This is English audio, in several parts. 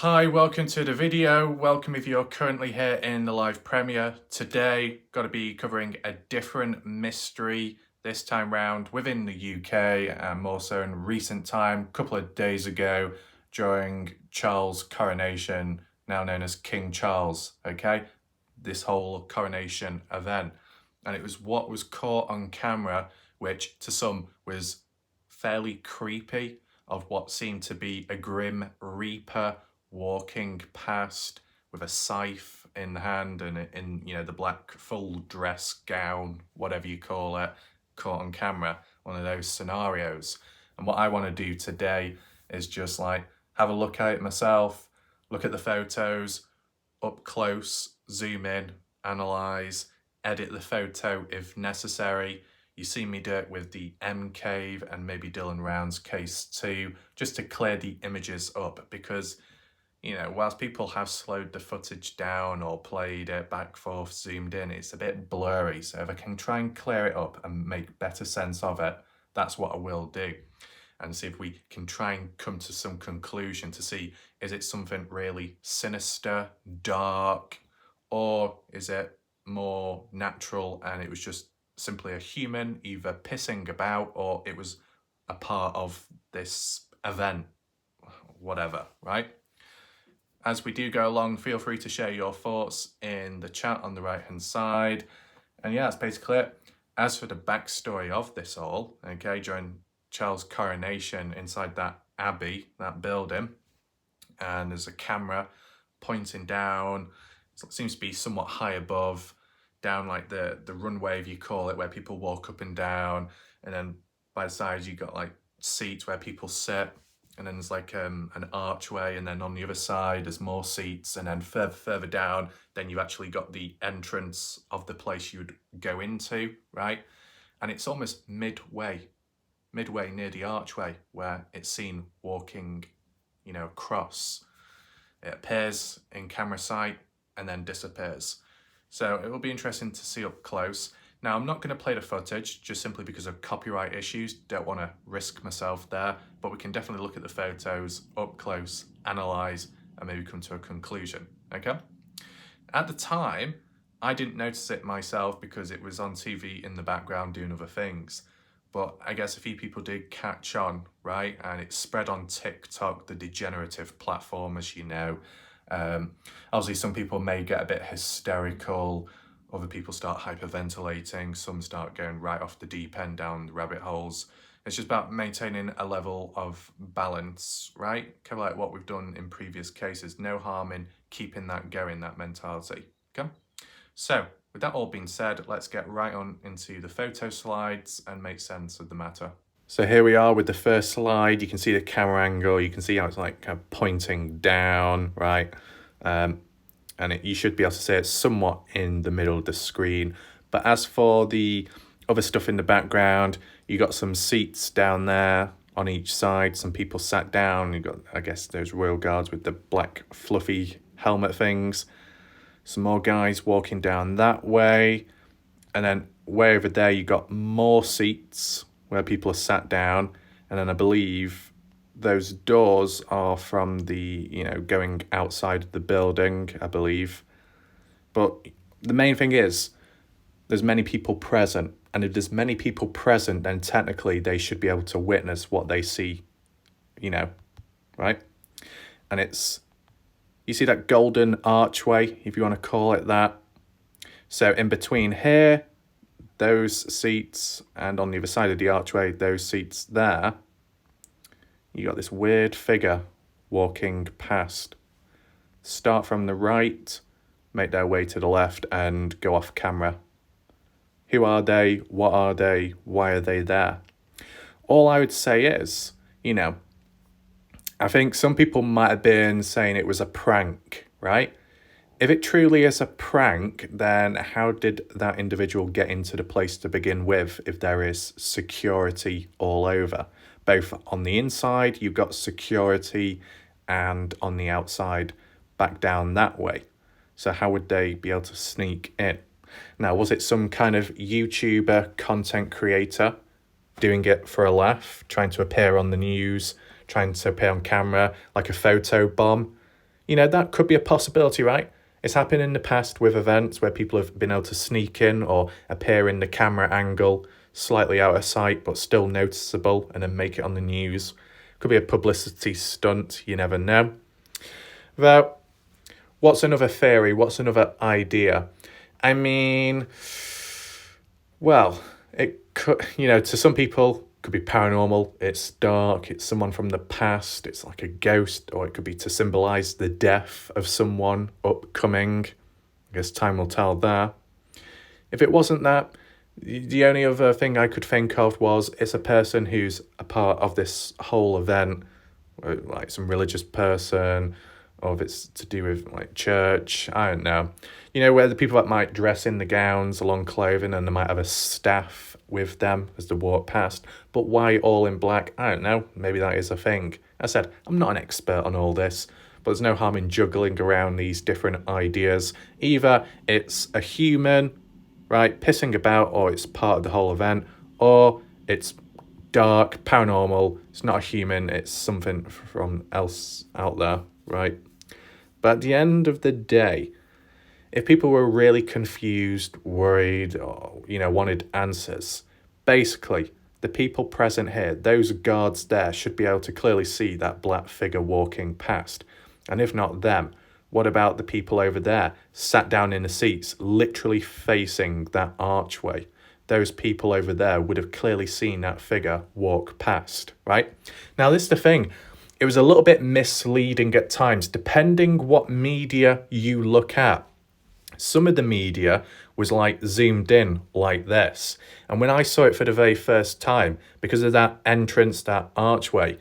Hi, welcome to the video. Welcome if you're currently here in the live premiere. Today, got to be covering a different mystery this time round within the UK and more so in recent time, a couple of days ago during Charles' coronation, now known as King Charles, okay? This whole coronation event. And it was what was caught on camera, which to some was fairly creepy, of what seemed to be a grim reaper walking past with a scythe in hand and in the black full dress gown, whatever you call it, caught on camera, one of those scenarios. And what I want to do today is just like have a look at it myself, look at the photos up close, zoom in, analyze, edit the photo if necessary. You see me do it with the M Cave and maybe Dylan Round's case too, just to clear the images up, because whilst people have slowed the footage down or played it back forth, zoomed in, it's a bit blurry. So if I can try and clear it up and make better sense of it, that's what I will do. And see if we can try and come to some conclusion to see, is it something really sinister, dark, or is it more natural and it was just simply a human either pissing about or it was a part of this event, whatever, right? As we do go along, feel free to share your thoughts in the chat on the right hand side. And yeah, that's basically it. As for the backstory of this all, okay, during Charles' coronation inside that abbey, that building, and there's a camera pointing down, it seems to be somewhat high above, down like the runway, if you call it, where people walk up and down, and then by the sides you got like seats where people sit, and then there's like an archway, and then on the other side there's more seats, and then further down then you actually got the entrance of the place you would go into, right? And it's almost midway near the archway where it's seen walking across. It appears in camera sight and then disappears. So it will be interesting to see up close. Now, I'm not going to play the footage just simply because of copyright issues. Don't want to risk myself there, but we can definitely look at the photos up close, analyze, and maybe come to a conclusion, okay? At the time, I didn't notice it myself because it was on TV in the background doing other things. But I guess a few people did catch on, right? And it spread on TikTok, the degenerative platform, as you know. Obviously, some people may get a bit hysterical, other people start hyperventilating, some start going right off the deep end down the rabbit holes. It's just about maintaining a level of balance, right? Kind of like what we've done in previous cases. No harm in keeping that going, that mentality, okay? So, with that all being said, let's get right on into the photo slides and make sense of the matter. So here we are with the first slide. You can see the camera angle. You can see how it's like kind of pointing down, right? You should be able to see it somewhat in the middle of the screen. But as for the other stuff in the background, you got some seats down there on each side. Some people sat down. You got, I guess, those royal guards with the black fluffy helmet things. Some more guys walking down that way. And then way over there, you got more seats where people are sat down. And then I believe those doors are from the, going outside the building, I believe. But the main thing is, there's many people present. And if there's many people present, then technically they should be able to witness what they see, right? And you see that golden archway, if you want to call it that. So in between here, those seats, and on the other side of the archway, those seats there, you got this weird figure walking past. Start from the right, make their way to the left, and go off camera. Who are they? What are they? Why are they there? All I would say is, I think some people might have been saying it was a prank, right? If it truly is a prank, then how did that individual get into the place to begin with if there is security all over? Both on the inside, you've got security, and on the outside, back down that way. So how would they be able to sneak in? Now, was it some kind of YouTuber content creator doing it for a laugh, trying to appear on the news, trying to appear on camera like a photo bomb? That could be a possibility, right? It's happened in the past with events where people have been able to sneak in or appear in the camera angle, slightly out of sight, but still noticeable, and then make it on the news. Could be a publicity stunt, you never know. Though, what's another theory? What's another idea? I mean, well, it could, to some people, could be paranormal, it's dark, it's someone from the past, it's like a ghost, or it could be to symbolize the death of someone upcoming. I guess time will tell there. If it wasn't that, the only other thing I could think of was it's a person who's a part of this whole event, like some religious person, or if it's to do with like church, I don't know. Where the people that might dress in the gowns, long clothing, and they might have a staff with them as they walk past. But why all in black? I don't know. Maybe that is a thing. I said, I'm not an expert on all this, but there's no harm in juggling around these different ideas. Either it's a human, right, pissing about, or it's part of the whole event, or it's dark, paranormal, it's not a human, it's something from else out there, right? But at the end of the day, if people were really confused, worried, or, wanted answers, basically, the people present here, those guards there, should be able to clearly see that black figure walking past. And if not them, what about the people over there, sat down in the seats, literally facing that archway? Those people over there would have clearly seen that figure walk past, right? Now, this is the thing. It was a little bit misleading at times, depending what media you look at. Some of the media was like zoomed in like this. And when I saw it for the very first time, because of that entrance, that archway,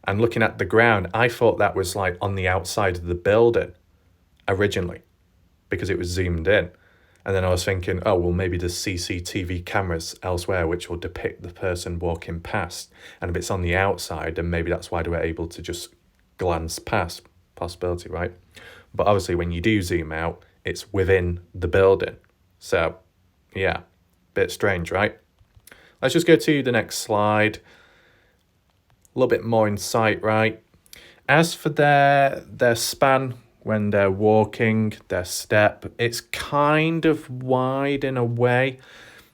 and looking at the ground, I thought that was like on the outside of the building originally, because it was zoomed in. And then I was thinking, oh, well, maybe there's CCTV cameras elsewhere which will depict the person walking past. And if it's on the outside, then maybe that's why they were able to just glance past. Possibility, right? But obviously when you do zoom out, it's within the building. So, yeah, bit strange, right? Let's just go to the next slide. A little bit more insight, right? As for their span, when they're walking, their step, it's kind of wide in a way.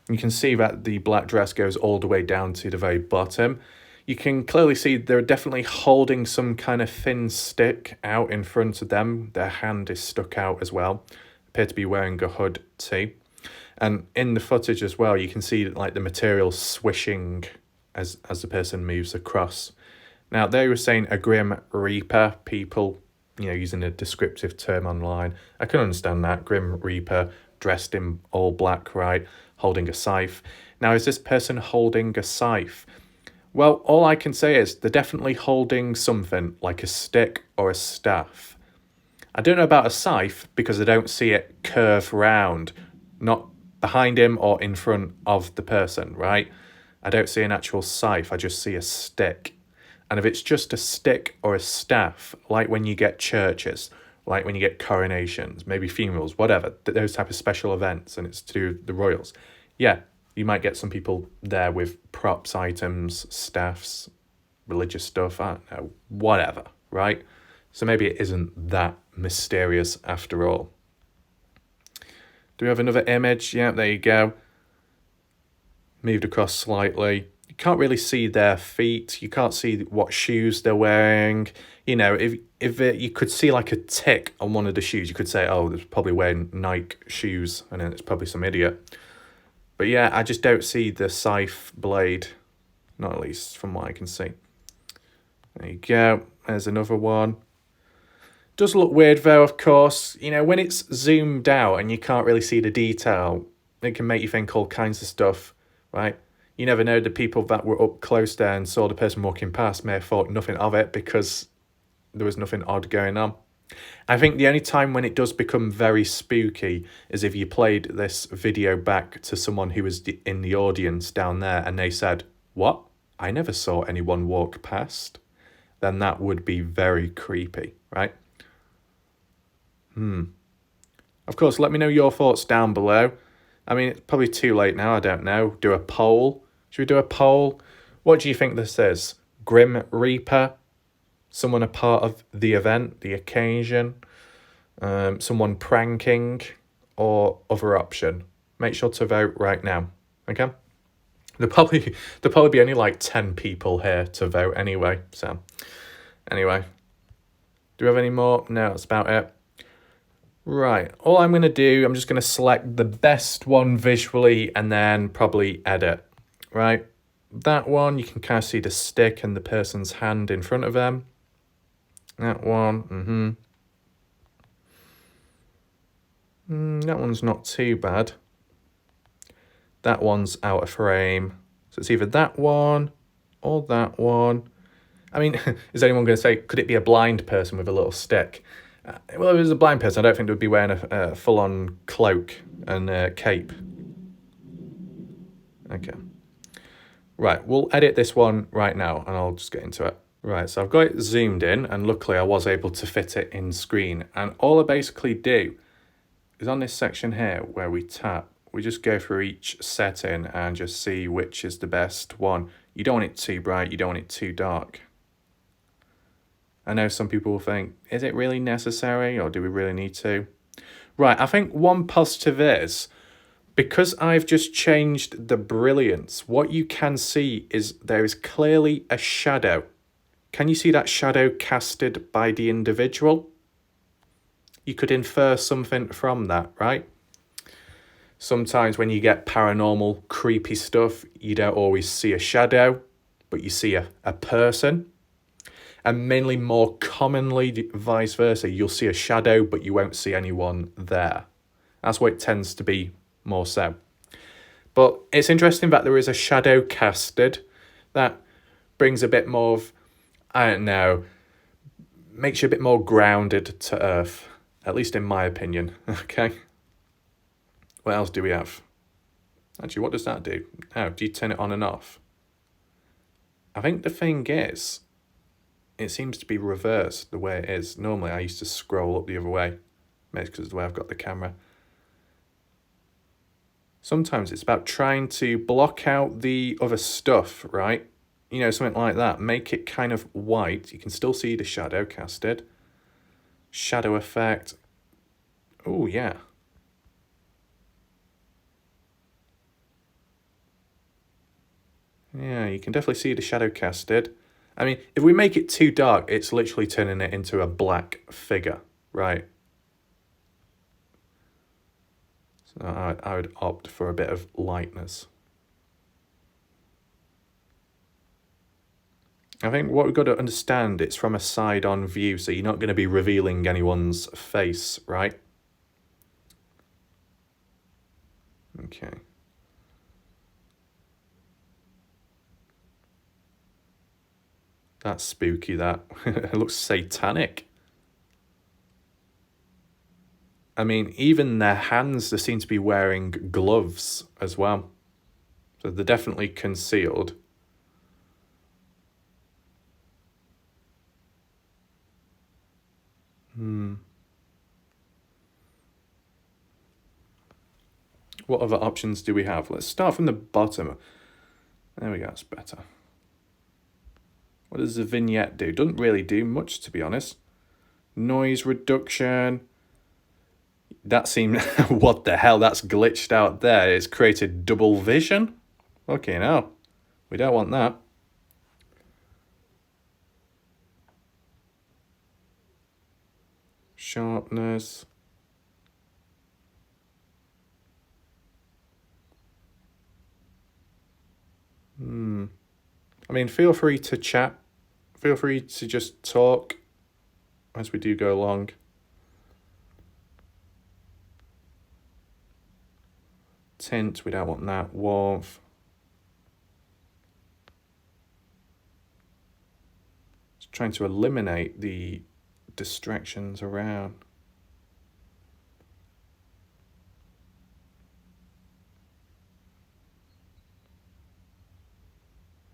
You can see that the black dress goes all the way down to the very bottom. You can clearly see they're definitely holding some kind of thin stick out in front of them. Their hand is stuck out as well. Appear to be wearing a hood too. And in the footage as well, you can see like the material swishing as the person moves across. Now, they were saying a Grim Reaper, people, using a descriptive term online. I can understand that. Grim Reaper, dressed in all black, right, holding a scythe. Now, is this person holding a scythe? Well, all I can say is they're definitely holding something like a stick or a staff. I don't know about a scythe because I don't see it curve round, not behind him or in front of the person, right? I don't see an actual scythe, I just see a stick. And if it's just a stick or a staff, like when you get churches, like when you get coronations, maybe funerals, whatever, those type of special events, and it's to do with the royals, yeah, you might get some people there with props, items, staffs, religious stuff, I don't know, whatever, right? So maybe it isn't that mysterious after all. Do we have another image? Yeah, there you go. Moved across slightly. You can't really see their feet. You can't see what shoes they're wearing. If you could see like a tick on one of the shoes, you could say, oh, they're probably wearing Nike shoes, and then it's probably some idiot. But yeah, I just don't see the scythe blade, not at least from what I can see. There you go. There's another one. Does look weird though, of course. When it's zoomed out and you can't really see the detail, it can make you think all kinds of stuff, right? You never know, the people that were up close there and saw the person walking past may have thought nothing of it because there was nothing odd going on. I think the only time when it does become very spooky is if you played this video back to someone who was in the audience down there and they said, what? I never saw anyone walk past. Then that would be very creepy, right? Of course, let me know your thoughts down below. I mean, it's probably too late now, I don't know. Do a poll. Should we do a poll? What do you think this is? Grim Reaper? someone a part of the event, the occasion, someone pranking, or other option. Make sure to vote right now, okay? There'll probably be only like 10 people here to vote anyway, so anyway. Do we have any more? No, that's about it. Right, all I'm going to do, I'm just going to select the best one visually and then probably edit, right? That one, you can kind of see the stick and the person's hand in front of them. That one, that one's not too bad. That one's out of frame. So it's either that one or that one. I mean, is anyone going to say, could it be a blind person with a little stick? Well, if it was a blind person, I don't think they would be wearing a full-on cloak and cape. Okay. Right, we'll edit this one right now, and I'll just get into it. Right, so I've got it zoomed in, and luckily I was able to fit it in screen. And all I basically do is on this section here, where we tap, we just go through each setting and just see which is the best one. You don't want it too bright, you don't want it too dark. I know some people will think, is it really necessary or do we really need to? Right, I think one positive is, because I've just changed the brilliance, what you can see is there is clearly a shadow. Can you see that shadow casted by the individual? You could infer something from that, right? Sometimes when you get paranormal, creepy stuff, you don't always see a shadow, but you see a person. And mainly more commonly, vice versa, you'll see a shadow, but you won't see anyone there. That's what it tends to be more so. But it's interesting that there is a shadow casted. That brings a bit more of, I don't know, makes you a bit more grounded to earth. At least in my opinion, okay? What else do we have? Actually, what does that do? Oh, do you turn it on and off? I think the thing is, it seems to be reversed the way it is. Normally, I used to scroll up the other way. Maybe because of the way I've got the camera. Sometimes it's about trying to block out the other stuff, right? You know, something like that. Make it kind of white. You can still see the shadow casted. Shadow effect. Oh, yeah. Yeah, you can definitely see the shadow casted. I mean, if we make it too dark, it's literally turning it into a black figure, right? So I would opt for a bit of lightness. I think what we've got to understand, it's from a side-on view, so you're not going to be revealing anyone's face, right? Okay. That's spooky, that. It looks satanic. I mean, even their hands, they seem to be wearing gloves as well. So they're definitely concealed. What other options do we have? Let's start from the bottom. There we go, that's better. What does the vignette do? Doesn't really do much, to be honest. Noise reduction. That seemed... what the hell? That's glitched out there. It's created double vision? Okay, now. We don't want that. Sharpness. I mean, feel free to chat. Feel free to just talk as we do go along. Tint, we don't want that. Warmth. Just trying to eliminate the distractions around.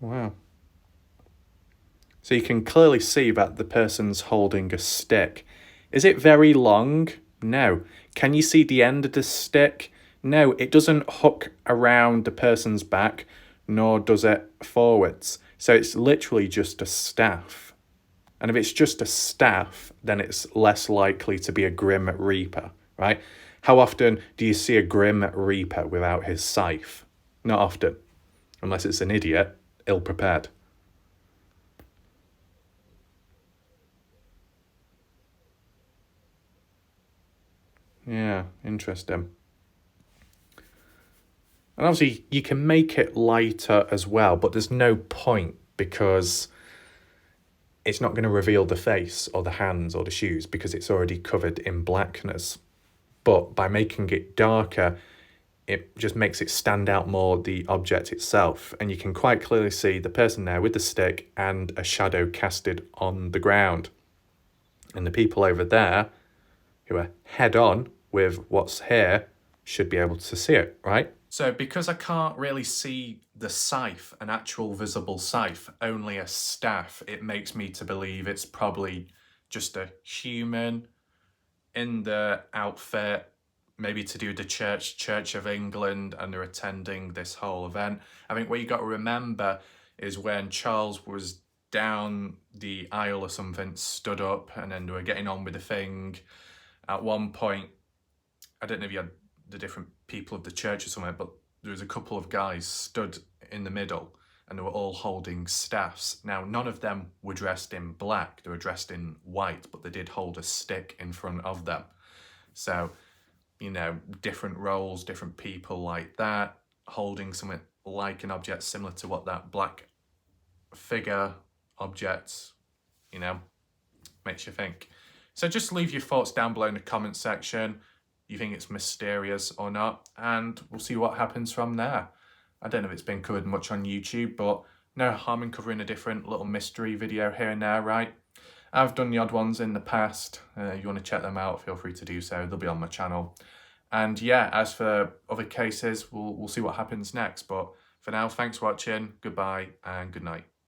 Wow. So you can clearly see that the person's holding a stick. Is it very long? No. Can you see the end of the stick? No, it doesn't hook around the person's back, nor does it forwards. So it's literally just a staff. And if it's just a staff, then it's less likely to be a grim reaper, right? How often do you see a grim reaper without his scythe? Not often, unless it's an idiot, ill-prepared. Yeah, interesting. And obviously you can make it lighter as well, but there's no point because it's not going to reveal the face or the hands or the shoes because it's already covered in blackness. But by making it darker, it just makes it stand out more, the object itself. And you can quite clearly see the person there with the stick and a shadow casted on the ground. And the people over there who are head on with what's here should be able to see it, right? So because I can't really see the scythe, an actual visible scythe, only a staff, it makes me to believe it's probably just a human in the outfit, maybe to do the Church of England, and they're attending this whole event. I think what you got to remember is when Charles was down the aisle or something, stood up, and then they were getting on with the thing. At one point, I don't know if you had the different people of the church or something, but there was a couple of guys stood in the middle and they were all holding staffs. Now, none of them were dressed in black, they were dressed in white, but they did hold a stick in front of them. So, you know, different roles, different people like that, holding something like an object similar to what that black figure object, you know, makes you think. So just leave your thoughts down below in the comment section. You think it's mysterious or not, and we'll see what happens from there. I don't know if it's been covered much on YouTube, but no harm in covering a different little mystery video here and there, right? I've done the odd ones in the past. If you want to check them out, feel free to do so. They'll be on my channel. And yeah, as for other cases, we'll see what happens next. But for now, thanks for watching, goodbye, and good night.